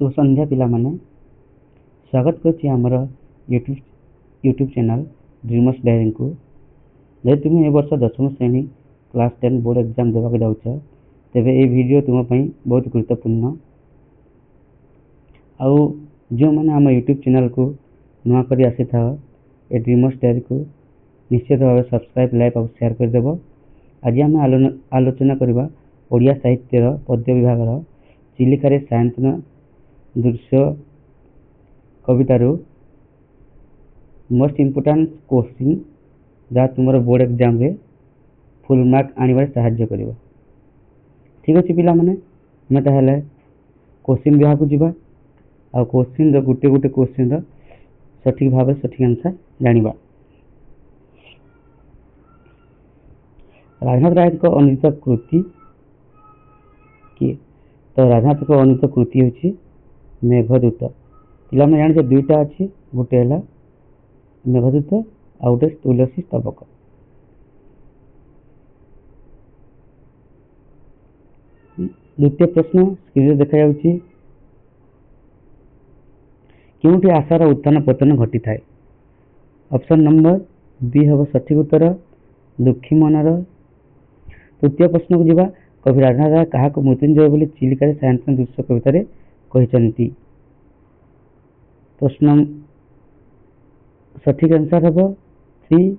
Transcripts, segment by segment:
सुसंध्या पिला माने स्वागत करछि हमर यूट्यूब चैनल ड्रीमर्स डायरी को। जे तुम ए वर्ष 10वीं श्रेणी क्लास 10 बोर्ड एग्जाम देवाक जाउछ तेबे ए वीडियो तुम पई बहुत गुरुत्वपूर्ण। आउ जो माने हम यूट्यूब चैनल को नुआ करी आसी था ए ड्रीमर्स डायरी को निश्चित भाव सब्सक्राइब लाइक और शेयर कर देबो। आज हम आलोचना करबा ओडिया साहित्यर पद्य विभाग चिलिका सायंतन दृश्य कवितार मोस्ट इम्पोर्टाट क्वेश्चन जहाँ तुम बोर्ड एग्जाम रे फुल मार्क आने साहाय्य कर। ठीक अच्छे पिला माने मैं ताहले क्वेश्चन विभाग को जीवा आ क्वेश्चन गोटे गोटे क्वेश्चन सठिक भाव सठिक आंसर जानिबा। राजनाथ राय को अनुदित कृति किए तो राजनाथ को अनुदित कृति होची मेघदूत। पिला में जाने दुईटा अच्छी गोटे है मेघदूत आ गोटे तुलसी स्तबक। द्वितीय प्रश्न स्क्रीन देखा जाउची क्योंकि आशार उत्थान पतन घटी थाए। ऑप्शन नंबर बी हम सठिक उत्तर दुखी मनर। तृतीय प्रश्न को जीवा कवि राजनाथ राय क्या मृत्युंजय बोली चिलिका सायंतन दृश्य कवितार कहते। प्रश्न सठिक आंसर हम 3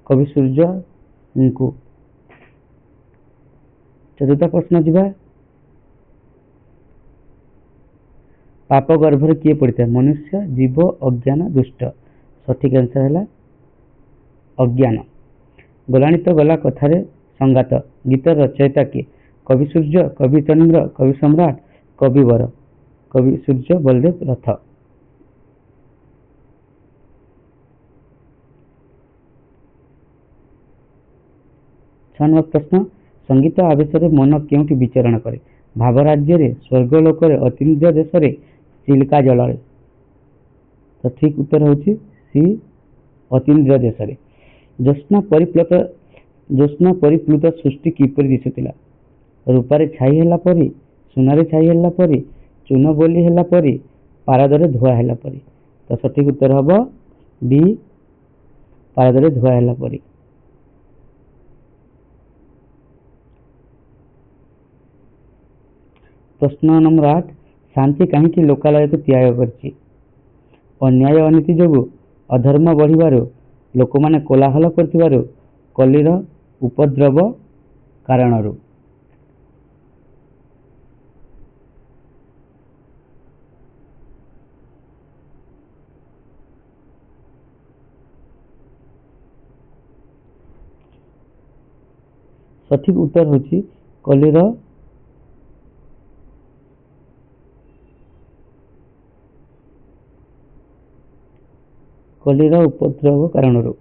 कवि सूर्य को। चतुर्थ प्रश्न जीवा पाप गर्भर किए पड़ता है मनुष्य जीव अज्ञान दुष्ट। सठिक आंसर है अज्ञान। गलानी तो गला कथार संगात गीत रचयिता किए कवि सूर्य कवि चंद्र कवि सम्राट कविवर। कवि सूर्य बलदेव रथ। 6 नंबर प्रश्न संगीत आवेश मन क्योंकि विचरण करे भावराज्य रे स्वर्गलोक अतीन्द्रिय देश रे चिलिका जल। तो ठीक उत्तर होची सी अतीन्द्रिय देश रे। ज्योत्स्ना परिप्लुत सृष्टि किपरि दिशुतिला रूपारे छाई हैला परी सुनारे छाई हैला परी चून बोली हैला परी पारदरे धुआ हैला परी। तो सठिक उत्तर हबो बी पारदरे धुआ हैला परी। प्रश्न नंबर 8 शांति कहीं लोकालय को त्याग करछि। अन्याय अनीति जोगु अधर्म बढ़िबारु लोक माने कोलाहल करथिबारु कलिर उपद्रव कारणरू। सठिक उत्तर होची कलिर उपद्रव कारणरू।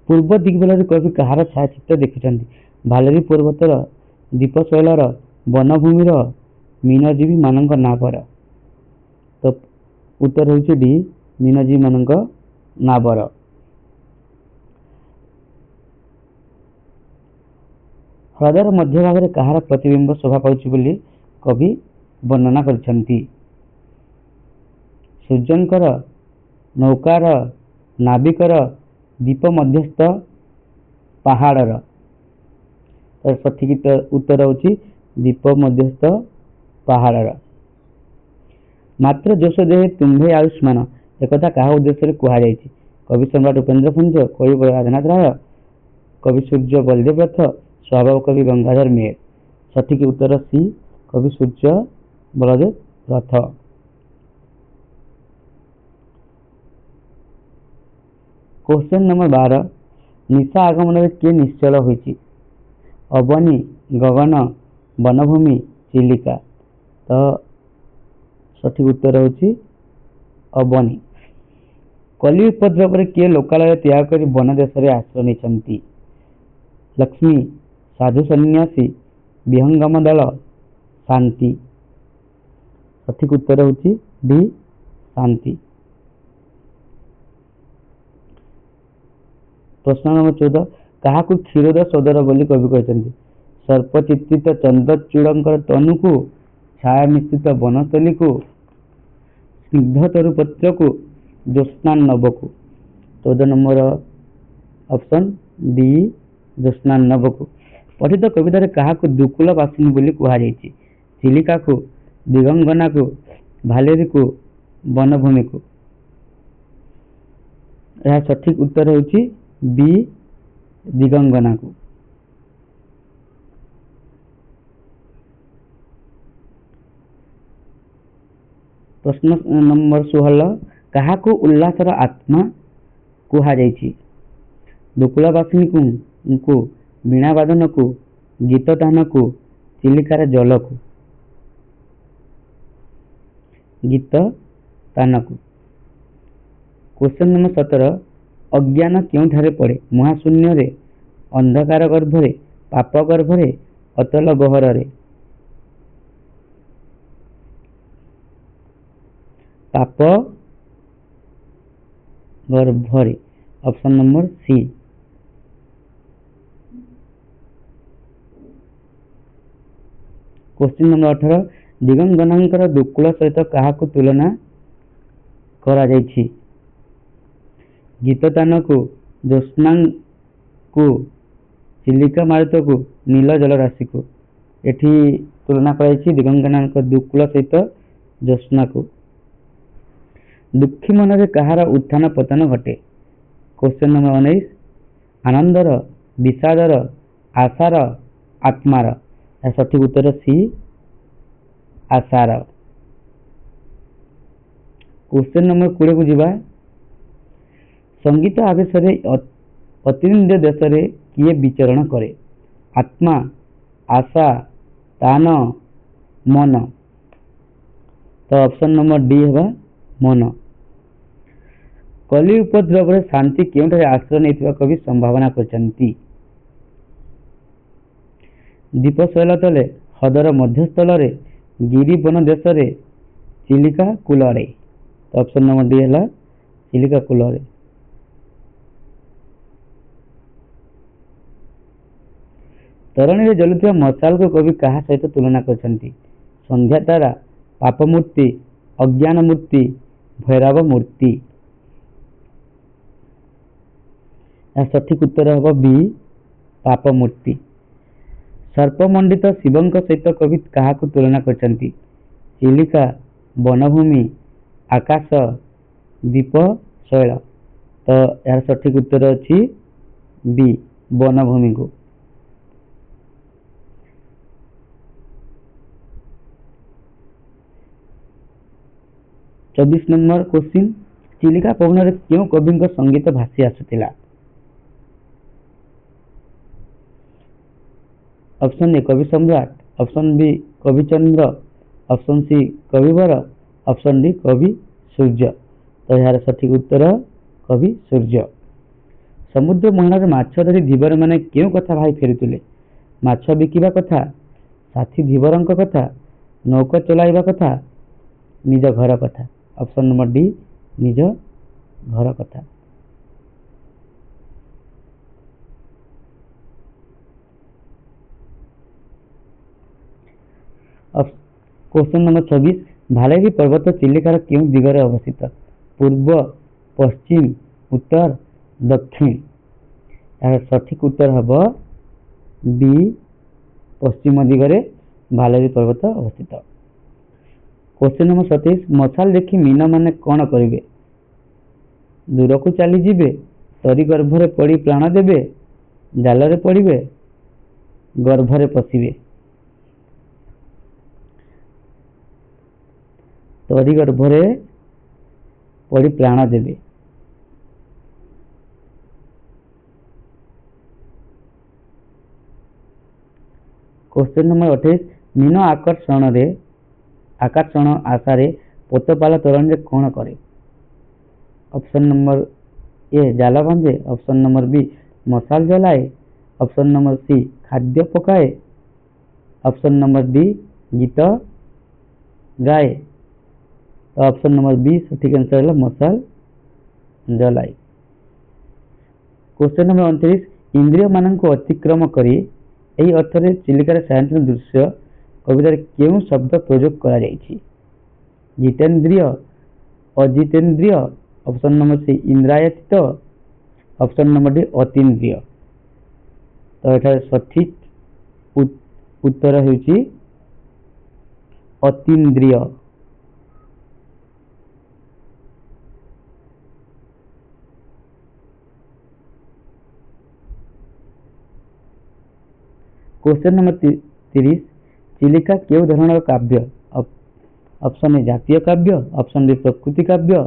पूर्व दिग्बल कवि कहार छायाचित्र देखिछन्ति भालेरी पर्वतर दीपशैलर वनभूमिर मीनजीवी मानक ना पर। तो उत्तर होची डी मीनजीवी मानक ना पर। ह्रदर मध्य भाग में कहार प्रतिबिंब शोभा पाउछि बोली कवि वर्णना करछन्ति सूर्यंकर नौकार नाविकर दीप मध्यस्थ पहाड़र। तो सठिक उत्तर होची दीप मध्यस्थ पहाड़र। मात्र जोश देहे तुम्भे आयुष्मान एकथा क्या उद्देश्य कह जायछि कवि सम्राट उपेन्द्र भंज कवि राजनाथ राय कवि सूर्य बलदेव रथ स्वभाव कवि गंगाधर मेहर। सठिक उत्तर सी कवि सूर्य बलदेव रथ। क्वेश्चन नंबर 12 निशा आगमन में किए निश्चल होइछि अवनी गगन वनभूमि चिलिका। तो सठिक उत्तर होची अवनी। कलि उपद्रव किए लोकालय त्याग कर वन देश में आश्रय नहीं लक्ष्मी साधु सन्यासी विहंगम दल शांति। सठिक उत्तर होची डी शांति। प्रश्न नंबर 14 क्या क्षीरोद सदर बोली कवि कहते सर्पचित्रित चंद्रचूड़ तनु को छाया मिश्रित वनस्थली को स्निग्ध तरु पत्र को ज्योत्स्नानब को। 14 नंबर ऑप्शन डी ज्योत्स्नानब को। पठित कवितार क्या दुकुल बासिनी बोली कहुई? चिलिका को, दिगंगना को, भालेरी को, वनभूमि को। यह सठिक उत्तर होची बी दिगंगना को। प्रश्न नंबर 16 कहा को उल्लासर आत्मा कहुई? दुकुलवासिनी को, वीणा वादन को, गीत दान को, चिलिकार जल को। गीत तान को। क्वेश्चन नंबर 17 अज्ञान क्यों पड़े? महाशून्य रे, अंधकार गर्भरे, पाप गर्भरे, अतल गहर। पाप गर्भरे। Option number C. Question number 18 दिगंगनांकर दुकुल सहित क्या तुलना करा जायछि? गीततान को, ज्योत्स्ना को, चिलिका मारुत को, नील जलराशि को। एठी तुलना कराई दिगंगनांकर दुकुल सहित ज्योत्स्ना को। दुखी मन रे कहार उत्थान पतन घटे? Question number 19 आनंदर, विषादर, आशार, आत्मार। सठिक उत्तर सी आशार। क्वेश्चन नंबर 20 को जीवा। संगीत आवेश अतिनिंद देश रे किए विचरण करे? आत्मा, आशा, तान, मन। तो ऑप्शन नंबर डी है मन। कली उपद्रव रे शांति केउठारे आश्रय नहीं कवि संभावना करछंती? दीपशैल तले, हदर मध्यस्थल रे, गिरी वन देश रे, चिलिका कूलरे। तो ऑप्शन नंबर डी है चिलिका कूलरे। तरणि जलुवा मशाल को कवि क्या सहित तुलना करछंती? संध्या तारा, पाप मूर्ति, अज्ञान मूर्ति, भैरव मूर्ति। सठिक उत्तर हम बी पाप मूर्ति। सर्पमंडित शिवंक सहित कवि क्या तुलना करछंती? चिलिका, वनभूमि, आकाश, दीप शैल। तो यार सठिक उत्तर अच्छी बी वनभूमि को। चौबीस नंबर क्वेश्चन चिलिका पवन रे क्यों कवि संगीत भासी आसुला? ऑप्शन ए कवि सम्राट, option B Kavichandra, option C कविवर, ऑप्शन डी कवि सूर्य। तो यार सठिक उत्तर कवि सूर्य। समुद्र मोहन माछ धरी धीवर मैंने क्यों कथा भाई फेरुले? माछ बिकिबा कथा, साथी धीवर कथा, नौका चलाइबा कथा, निज घर कथा। ऑप्शन नंबर डी निज घर कथा। क्वेश्चन नंबर 26 भालेरी पर्वत चिलिकार क्यों दिगरे अवस्थित? पूर्व, पश्चिम, उत्तर, दक्षिण। यार सठिक उत्तर हम बी पश्चिम दिगरे भालेरी पर्वत अवस्थित। क्वेश्चन नंबर 27 मशाल देखी मीन माने कौन करेंगे? दूर को चली जीवे, तरी गर्भरे पड़ी प्राण देवे, जालरे पड़े, गर्भरे पशिबे। तरी गर्भरे पड़ी प्राण देवे। क्वेश्चन नंबर 28 मीन आकर्षण आशारे पोतपाल तोरण कौन करे? ऑप्शन नंबर ए जाल बांधे, ऑप्शन नंबर बी मशाल जलाए, ऑप्शन नंबर सी खाद्य पकाए, ऑप्शन नंबर डी गीत गाए। तो ऑप्शन नंबर बी सठिक आंसर है मशाल जलाए। क्वेश्चन नंबर 29 इंद्रिय मान अतिक्रम करी यही अर्थ में चिलिकार सायंतन दृश्य कवितार क्यों शब्द प्रयोग करा जायछि? जितेन्द्रिय, अजितेंद्रिय, ऑप्शन नंबर सी इंद्रियातीत, ऑप्शन नंबर डी अतीन्द्रिय। तो एठार सठिक उत्तर हेउची अतीन्द्रिय। क्वेश्चन नंबर 30, चिलिका केउ धरणर काव्य? ऑप्शन ए जातीय काव्य, ऑप्शन बी प्रकृति काव्य,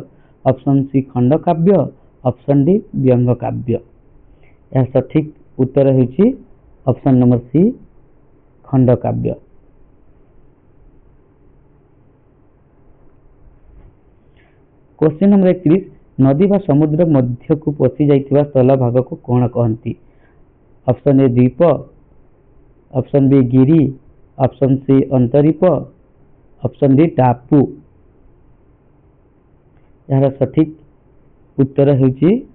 ऑप्शन सी खंड काव्य, ऑप्शन डी व्यंग काव्य। यह सठिक उत्तर हेउची ऑप्शन नंबर सी खंड काव्य। क्वेश्चन नंबर 31, नदी बा समुद्र मध्य को पशि जाइतिबा स्थल भाग को कोन कहंती? ऑप्शन ए द्वीप, ऑप्शन बी गिरी, ऑप्शन सी अंतरीप, ऑप्शन डी टापू। यार सठिक उत्तर हेउची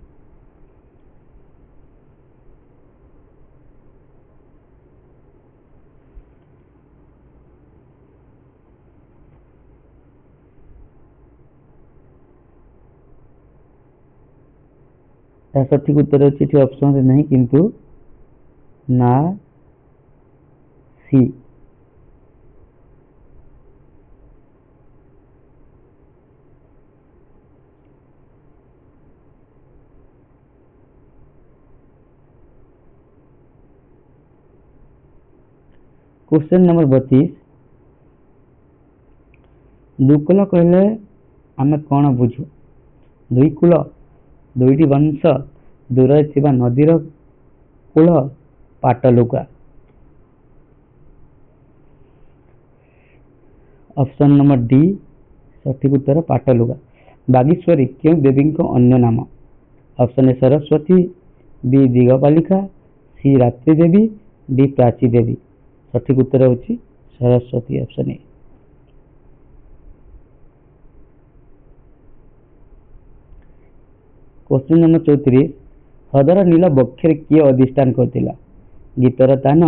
सठिक उत्तर होची ऑप्शन नहीं किंतु ना सी। क्वेश्चन नंबर 32, दुकूल कहले आमे कौन बुझू? दुई कूल, दुईटी वंश, दूर थिबा नदीर कूल, पाटलुगा। ऑप्शन नंबर डी सठिक उत्तर पाटलुगा। बागेश्वरी क्यों देवी को अन्य नाम? ऑप्शन ए सरस्वती, बी दिगपालिका, सी रात्रि देवी, डी प्राची देवी। सठिक उत्तर होची Saraswati, option A. Question number 34, हृदर नील बक्षर किए अधिष्ठान करथिला? गीतर तान,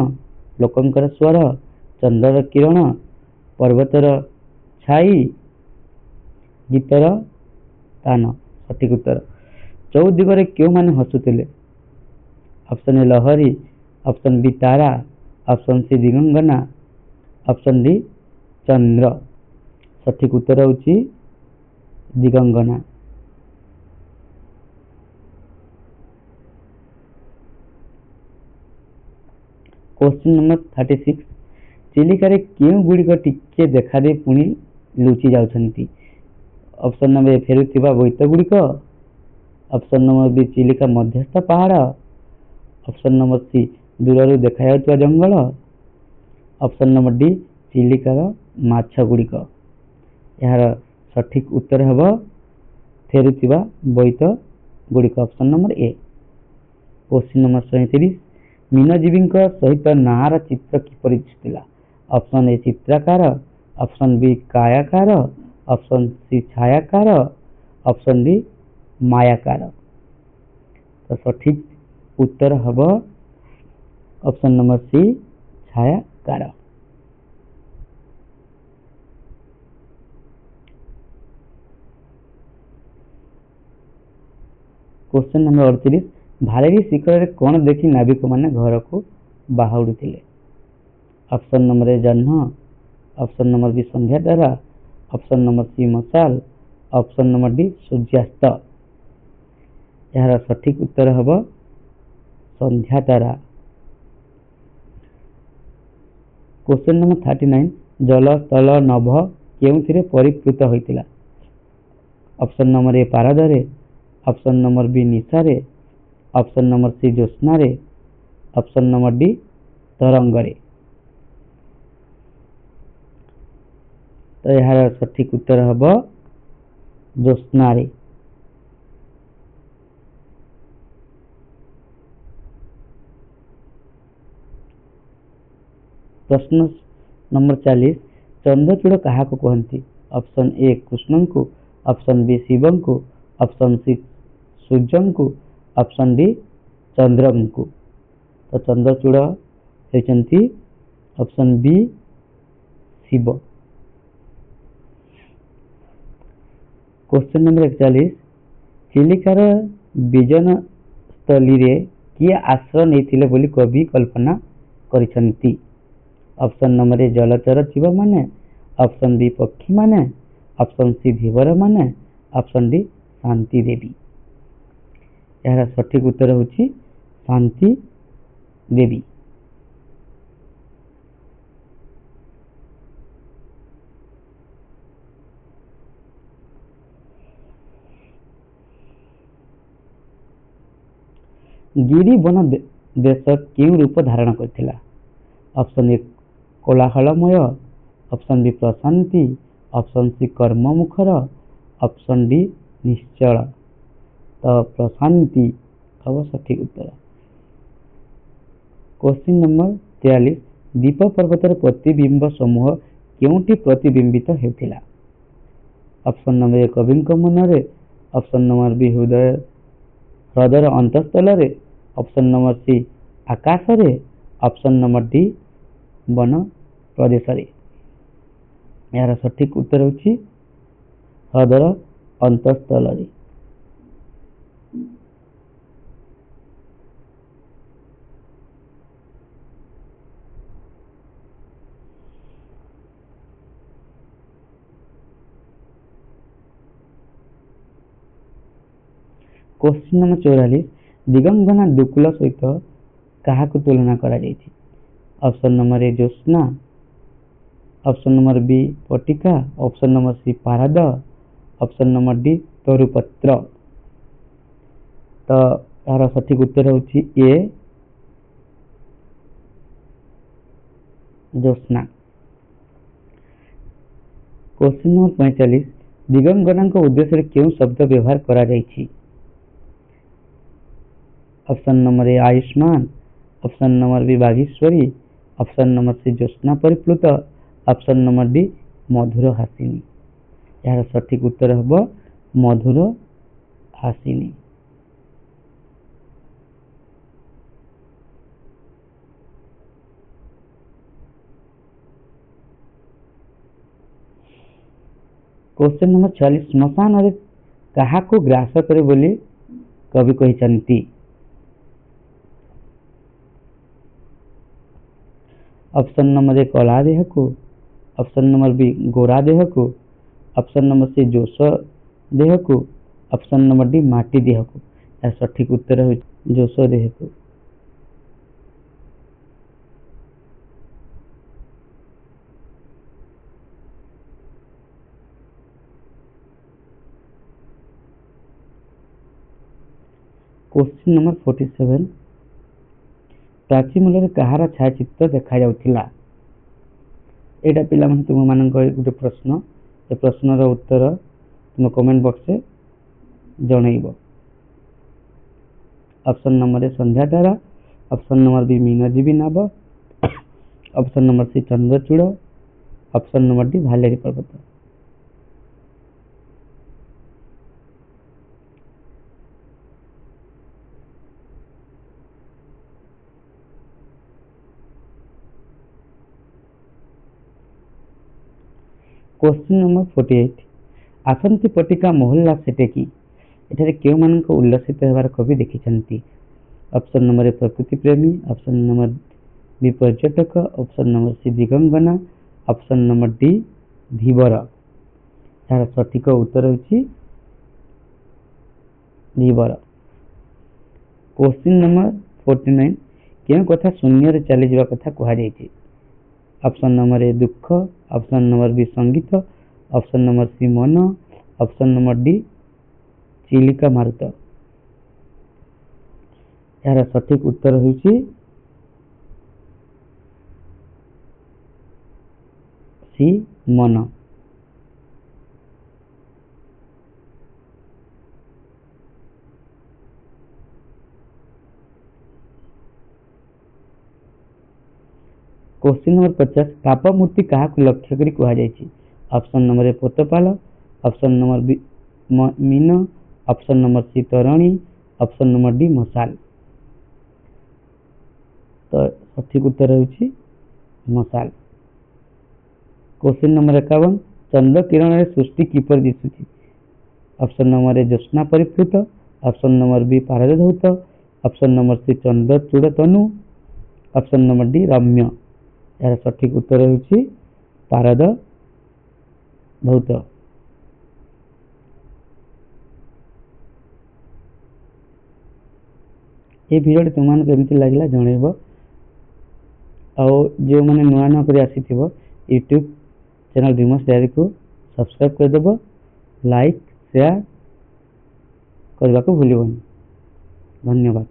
लोकंकर स्वर, चंद्रर किरण, पर्वतर छाई, गीतर तान। सठिक उत्तर चौदिगरे क्यों माने हसुतिले? ऑप्शन ए लहरी, ऑप्शन बी तारा, ऑप्शन सी दिगंगना, ऑप्शन डी चंद्र। सठिक उत्तर होची दिगंगना। क्वेश्चन नंबर 36, चिलिका रे क्यों गुड़िक टिके देखा दे पुणी लुचि जाउछंती? ऑप्शन नंबर ए फेरुथिबा बोईत गुड़िक, ऑप्शन नंबर बी चिलिका मध्यस्थ पहाड़, ऑप्शन नंबर सी दूर देखा जाउथुवा जंगल, ऑप्शन नंबर डी चिलिकार माछ गुड़िक। यार सठिक उत्तर हेबो फेरुथिबा बोईत गुड़िक, option number A. Question number 37, मीनजीवी सहित नार चित्र किपरि दिसुथिला? ऑप्शन ए चित्रकार, ऑप्शन बी कायाकार, ऑप्शन सी छायाकार, ऑप्शन डी मायाकार। तो सठिक उत्तर हम option number C छायाकार। Question number 38, भालेरी शिखर कौन देखी नाविक माने घर को बाहुड़ी थिले? ऑप्शन नंबर ए जह्न, ऑप्शन नंबर बी संध्या तारा, ऑप्शन नंबर सी मशाल, ऑप्शन नंबर डी सूर्यास्त। यार सठिक उत्तर हम संध्या तारा। क्वेश्चन नंबर 39, जल स्थल नभ केउथिरे परिप्लुत होइतिला? ऑप्शन नंबर ए पारदरे, ऑप्शन नंबर बी निशारे, ऑप्शन नंबर सी ज्योत्स्नारे, ऑप्शन नंबर डी तरंगरे। तो यार सठिक उत्तर हम ज्योत्स्नारे। प्रश्न नंबर 40, चंद्रचूड़ क्या कहती? ऑप्शन ए कृष्ण को, ऑप्शन बी शिव को, ऑप्शन सी सूर्य को, ऑप्शन डी चंद्र को। तो चंद्रचूड़ होती option B Shiva. Question number 41 चिलिकार विजन स्थली रे किए आश्रय नहीं बोली कवि कल्पना करिसंती। ऑप्शन नंबर ए जलचर जीव माने, ऑप्शन बी पक्षी माने, ऑप्शन सी धीवर माने, ऑप्शन डी शांति देवी। यार सठिक उत्तर होची शांति देवी। गिरी वन देश क्यों रूप धारण करथिला? ऑप्शन ए कोलाहलमय, ऑप्शन बी प्रशांति, ऑप्शन सी कर्ममुखर, ऑप्शन डी निश्चल। तो प्रशांति हम सठिक उत्तर। क्वेश्चन नंबर 43 दीप पर्वतर प्रतिबिंब समूह क्योंटी प्रतिबिंबित हेउथिला? ऑप्शन नंबर ए कवि मनरे, ऑप्शन नंबर बी हृदय अंतस्थल रे, ऑप्शन नंबर सी आकाश रे, ऑप्शन नंबर डी वन प्रदेश रे। यार सठिक उत्तर होची हृदय अंतस्थल रे। क्वेश्चन नंबर 44 दिगंगना दुकुल सहित क्या तुलना करा जायछि? ऑप्शन नंबर ए ज्योत्स्ना, ऑप्शन नंबर बी पटिका, ऑप्शन नंबर सी पारद, ऑप्शन नंबर डी तरुपत्र। तो यार सठिक उत्तर होछि ए ज्योत्स्ना। क्वेश्चन नंबर 45 दिगंगना उद्देश्य क्यों शब्द व्यवहार करा जायछि? ऑप्शन नंबर ए आयुष्मान, ऑप्शन नंबर बी बागेश्वरी, ऑप्शन नंबर सी ज्योत्स्ना परिप्लुत, ऑप्शन नंबर डी मधुर हासिनी। यार सठिक उत्तर हम मधुर हासिनी। क्वेश्चन नंबर 46 श्मशान रे कहा को ग्रास करे बोली कवि कहिसंती? ऑप्शन नंबर ए कला देह को, ऑप्शन नंबर बी गोरा देह को, ऑप्शन नंबर सी जोश देह को, ऑप्शन नंबर डी माटी देह को। यार सठिक उत्तर है जोश देह को। क्वेश्चन नंबर 47 प्राची मूल कहार छायाचित्र देखा जाउथिला? एटा पिला मन तुम मान गोटे प्रश्न। ए प्रश्नर उत्तर तुम कमेंट बॉक्स में जनइब। ऑप्शन नंबर ए संध्या तारा, ऑप्शन नंबर बी मीनाजीबी नाभ, ऑप्शन नंबर सी चंद्रचूड़, ऑप्शन नंबर डी भालेरी पर्वत। क्वेश्चन नंबर 48 आसंती पटिका मोहल्ला सेटेकी एठारे केउ मानक उल्लसित हेबार कवि देखिछंती? ऑप्शन नंबर ए प्रकृति प्रेमी, ऑप्शन नंबर बी पर्यटक, ऑप्शन नंबर सी दिगंगना, ऑप्शन नंबर डी धीवर। यार सठिक उत्तर होची धीवर। क्वेश्चन नंबर 49 केउ कथा शून्य रे चली जावा कथा कहा जायछि? ऑप्शन नंबर ए दुख, ऑप्शन नंबर बी संगीत, ऑप्शन नंबर सी मन, ऑप्शन नंबर डी चिलिका मारुत। यार सठिक उत्तर होची सी मन। क्वेश्चन नंबर 50 पाप मूर्ति क्या लक्ष्य करी कहा जायछि? ऑप्शन नंबर ए पोतपाल, ऑप्शन नंबर बी मीन, ऑप्शन नंबर सी तोरणी, ऑप्शन नंबर डी मशाल। तो सठिक उत्तर होची मशाल। क्वेश्चन नंबर 51 चंद्र किरण रे सृष्टि किपर दिसुची? ऑप्शन नंबर ए ज्योत्स्ना परिप्लुत, ऑप्शन नंबर बी पारद धौत, ऑप्शन नंबर सी चंद्रचूड़ तनु, ऑप्शन नंबर डी रम्य। यार सठिक उत्तर होउछि पारद धौत। ये भिडियो तुम केमती लगला जनइब। जो मैंने नुआ नुआ कर आसीथिबो यूट्यूब चैनल विमर्श डायरी को सब्सक्राइब करदेव, लाइक शेयर करने को भूलिबनी। धन्यवाद।